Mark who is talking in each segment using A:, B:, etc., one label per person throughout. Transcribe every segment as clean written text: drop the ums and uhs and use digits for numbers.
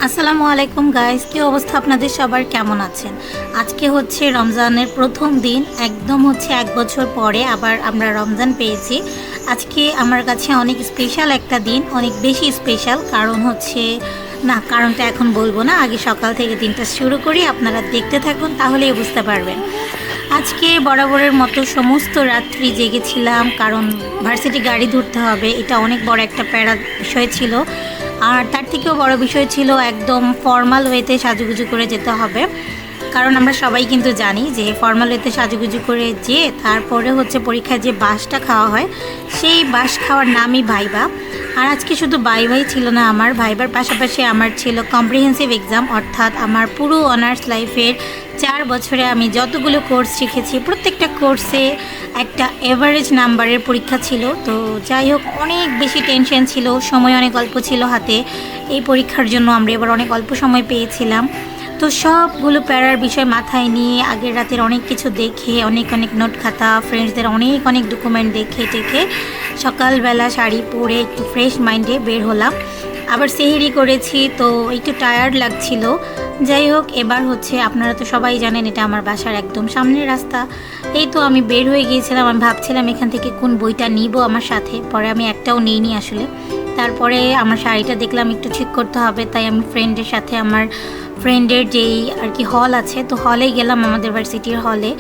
A: আসসালামু আলাইকুম গাইস, কি অবস্থা আপনাদের সবার, কেমন আছেন? আজকে হচ্ছে রমজানের প্রথম দিন, একদম হচ্ছে 1 বছর পরে আবার আমরা রমজান পেয়েছি। আজকে আমার কাছে অনেক স্পেশাল একটা দিন, অনেক বেশি স্পেশাল। কারণ হচ্ছে না, কারণটা এখন বলবো না, আগে সকাল থেকে দিনটা শুরু করি, আপনারা দেখতে থাকুন তাহলেই বুঝতে পারবেন। আজকে বরাবরের মতো সমস্ত রাত্রি জেগেছিলাম, কারণ ভার্সিটি গাড়ি ধরতে হবে, এটা অনেক বড় একটা প্যারা বিষয় ছিল। আর তার থেকেও বড় বিষয় ছিল একদম ফর্মাল ওয়েতে সাজুগুজু করে যেতে হবে, কারণ আমরা সবাই কিন্তু জানি যে ফর্মাল ওয়েতে সাজুগুজু করে যে তারপরে হচ্ছে পরীক্ষায় যে বাসটা খাওয়া হয়, সেই বাস খাওয়ার নামই ভাইবা। আর আজকে শুধু ভাই ছিল না, আমার ভাইবার পাশাপাশি আমার ছিল কম্প্রিহেন্সিভ এক্সাম, অর্থাৎ আমার পুরো অনার্স লাইফের 4 বছরে আমি যতগুলো কোর্স শিখেছি প্রত্যেকটা কোর্সে একটা এভারেজ নাম্বারের পরীক্ষা ছিল। তো যাই হোক, অনেক বেশি টেনশন ছিল, সময় অনেক অল্প ছিল হাতে। এই পরীক্ষার জন্য আমরা এবার অনেক অল্প সময় পেয়েছিলাম। তো সবগুলো প্যারার বিষয় মাথায় নিয়ে আগের রাতের অনেক কিছু দেখে, অনেক নোট খাতা, ফ্রেন্ডসদের অনেক ডকুমেন্ট দেখে টেকে সকালবেলা শাড়ি পরে একটু ফ্রেশ মাইন্ডে বের হলাম। আবার সেহেরি করেছি, তো একটু টায়ার্ড লাগছিল। যাই হোক, এবার হচ্ছে আপনারা তো সবাই জানেন এটা আমার বাসার একদম সামনের রাস্তা। এই তো আমি বের হয়ে গিয়েছিলাম, আমি ভাবছিলাম এখান থেকে কোন বইটা নিব আমার সাথে, পরে আমি একটাও নিইনি আসলে। তারপরে আমার শাড়িটা দেখলাম একটু ঠিক করতে হবে, তাই আমি ফ্রেন্ডের সাথে, আমার ফ্রেন্ডের যেই আর কি হল আছে, তো হলে গেলাম, আমাদের ভার্সিটির হলে।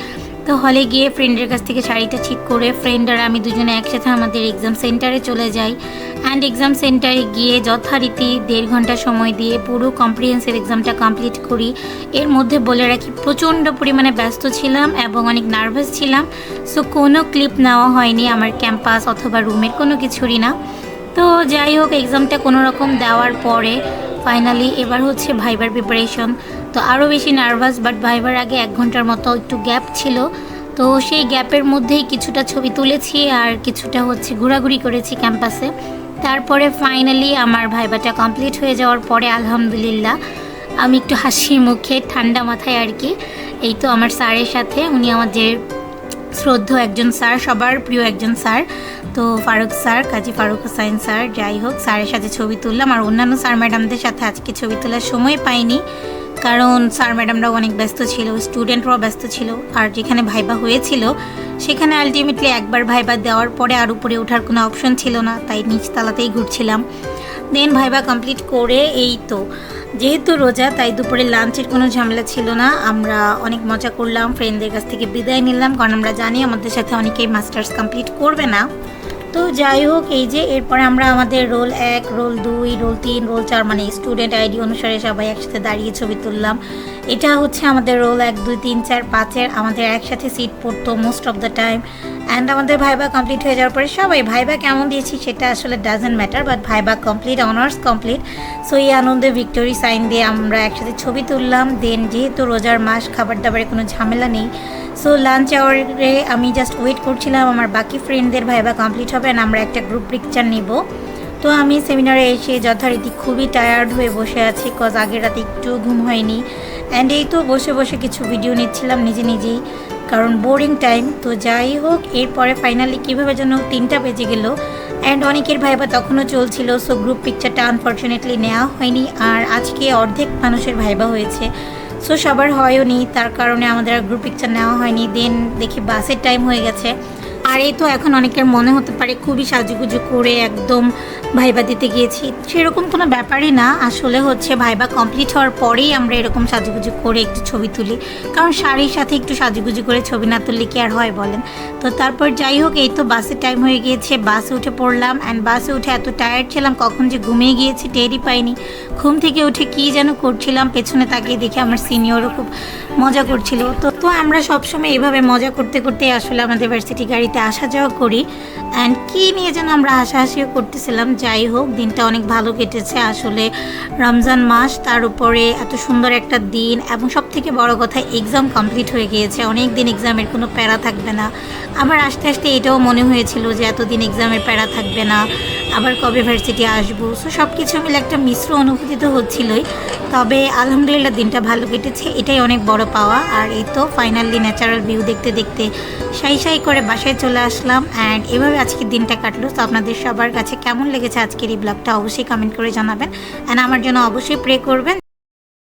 A: তো হলে গিয়ে ফ্রেন্ডের কাছ থেকে শাড়িটা ঠিক করে ফ্রেন্ড আর আমি দুজনে একসাথে আমাদের এক্সাম সেন্টারে চলে যাই। অ্যান্ড এক্সাম সেন্টারে গিয়ে যথারীতি 1.5 ঘন্টা সময় দিয়ে পুরো কম্প্রিহেন্সিভ এক্সামটা কমপ্লিট করি। এর মধ্যে বলে রাখি, প্রচণ্ড পরিমাণে ব্যস্ত ছিলাম এবং অনেক নার্ভাস ছিলাম। সো কোনো ক্লিপ নেওয়া হয়নি আমার ক্যাম্পাস অথবা রুমের, কোনো কিছুরই না। তো যাই হোক, এক্সামটা কোনো রকম দেওয়ার পরে ফাইনালি এবার হচ্ছে ভাইবার প্রিপারেশন। তো আরও বেশি নার্ভাস, বাট ভাইবার আগে 1 ঘন্টার মতো একটু গ্যাপ ছিল। তো সেই গ্যাপের মধ্যেই কিছুটা ছবি তুলেছি আর কিছুটা হচ্ছে ঘোরাঘুরি করেছি ক্যাম্পাসে। তারপরে ফাইনালি আমার ভাইবাটা কমপ্লিট হয়ে যাওয়ার পরে আলহামদুলিল্লাহ আমি একটু হাসি মুখে ঠান্ডা মাথায় আর কি, এই তো আমার স্যারের সাথে, উনি আমাদের শ্রদ্ধেয় একজন স্যার, সবার প্রিয় একজন স্যার, তো ফারুক স্যার, কাজী ফারুক হোসাইন স্যার। যাই হোক, স্যারের সাথে ছবি তুললাম। আর অন্যান্য স্যার ম্যাডামদের সাথে আজকে ছবি তোলার সময় পাইনি, কারণ স্যার ম্যাডামরাও অনেক ব্যস্ত ছিল, স্টুডেন্টরাও ব্যস্ত ছিল। আর যেখানে ভাইবা হয়েছিল সেখানে আলটিমেটলি একবার ভাইবা দেওয়ার পরে আর উপরে ওঠার কোনো অপশন ছিল না, তাই নিচতলাতেই ঘুরছিলাম। দেন ভাইবা কমপ্লিট করে এই তো, যেহেতু রোজা তাই দুপুরে লাঞ্চের কোনো ঝামেলা ছিল না, আমরা অনেক মজা করলাম, ফ্রেন্ডদের কাছ থেকে বিদায় নিলাম, কারণ আমরা জানি আমাদের সাথে অনেকেই মাস্টার্স কমপ্লিট করবে না। তো যাই হোক, এই যে এরপরে আমরা আমাদের রোল 1, রোল 2, রোল 3, রোল 4 মানে স্টুডেন্ট আইডি অনুসারে সবাই একসাথে দাঁড়িয়ে ছবি তুললাম। এটা হচ্ছে আমাদের রোল 1, 2, 3, 4, 5-এর, আমাদের একসাথে সিট পড়তো most of the time. And আমাদের ভাইবা কমপ্লিট হয়ে যাওয়ার পরে সবাই, ভাইবা কেমন দিয়েছি সেটা আসলে doesn't matter, but viva complete, honours complete. So এই আনন্দে ভিক্টোরি সাইন দিয়ে আমরা একসাথে ছবি তুললাম। দেন যেহেতু রোজার মাস, খাবার দাবারের কোনো ঝামেলা নেই, সো লাঞ্চ আওয়ারে আমি জাস্ট ওয়েট করছিলাম আমার বাকি ফ্রেন্ডদের ভাইবা কমপ্লিট হবে আর আমরা একটা গ্রুপ পিকচার নিব। তো আমি সেমিনারে এসে যথারীতি খুবই টায়ার্ড হয়ে বসে আছি, কজ আগের রাতে একটু ঘুম হয়নি। অ্যান্ড এই তো বসে কিছু ভিডিও নিচ্ছিলাম নিজেই, কারণ বোরিং টাইম। তো যাই হোক, এরপরে ফাইনালি কীভাবে যেন 3টা বেজে গেল, অ্যান্ড অনেকের ভাইবা তখনও চলছিল। সো গ্রুপ পিকচারটা আনফর্চুনেটলি নেওয়া হয়নি, আর আজকে অর্ধেক মানুষের ভাইবা হয়েছে, সো সবার হয়ও নি, তার কারণে আমাদের আর গ্রুপ পিকচার নেওয়া হয়নি। দেন দেখি বাসের টাইম হয়ে গেছে। আর এই তো এখন অনেকের মনে হতে পারে খুবই সাজুগুজু করে একদম ভাইবা দিতে গিয়েছি, সেরকম কোনো ব্যাপারই না। আসলে হচ্ছে ভাইবা কমপ্লিট হওয়ার পরেই আমরা এরকম সাজুগুজু করে একটু ছবি তুলি, কারণ শাড়ির সাথে একটু সাজুগুজু করে ছবি না তুললে কি আর হয় বলেন। তো তারপর যাই হোক, এই তো বাসের টাইম হয়ে গিয়েছে, বাসে উঠে পড়লাম। অ্যান্ড বাসে উঠে এত টায়ার্ড ছিলাম, কখন যে ঘুমিয়ে গিয়েছি টেরই পাইনি। ঘুম থেকে উঠে কী যেন করছিলাম, পেছনে তাকিয়ে দেখে আমার সিনিয়রও খুব মজা করছিল। তো আমরা সবসময় এইভাবে মজা করতে আসলে আমাদের ভার্সিটি গাড়িতে আসা যাওয়া করি। অ্যান্ড কী নিয়ে যেন আমরা হাসাহাসিও করতেছিলাম। যাই হোক, দিনটা অনেক ভালো কেটেছে আসলে, রমজান মাস, তার উপরে এত সুন্দর একটা দিন, এবং সবথেকে বড় কথা এক্সাম কমপ্লিট হয়ে গিয়েছে। অনেক দিন এক্সামের কোনো প্যারা থাকবে না। আবার আস্তে আস্তে এটাও মনে হয়েছিল যে এতদিন এক্সামের প্যারা থাকবে না, আবার কবে ভার্সিটি আসবো। সো সব কিছু মিলে একটা মিশ্র অনুভূতি তো হচ্ছিলই। তবে আলহামদুলিল্লাহ দিনটা ভালো কেটেছে, এটাই অনেক বড় পাওয়া। আর এই তো ফাইনালি ন্যাচারাল ভিউ দেখতে দেখতে সাই করে বাসায় চলে আসলাম। অ্যান্ড এভাবে আজকের দিনটা কাটলো। তো আপনাদের সবার কাছে কেমন লেগেছে আজকের এই ব্লগটা অবশ্যই কমেন্ট করে জানাবেন। অ্যান্ড আমার জন্য অবশ্যই প্রে করবেন।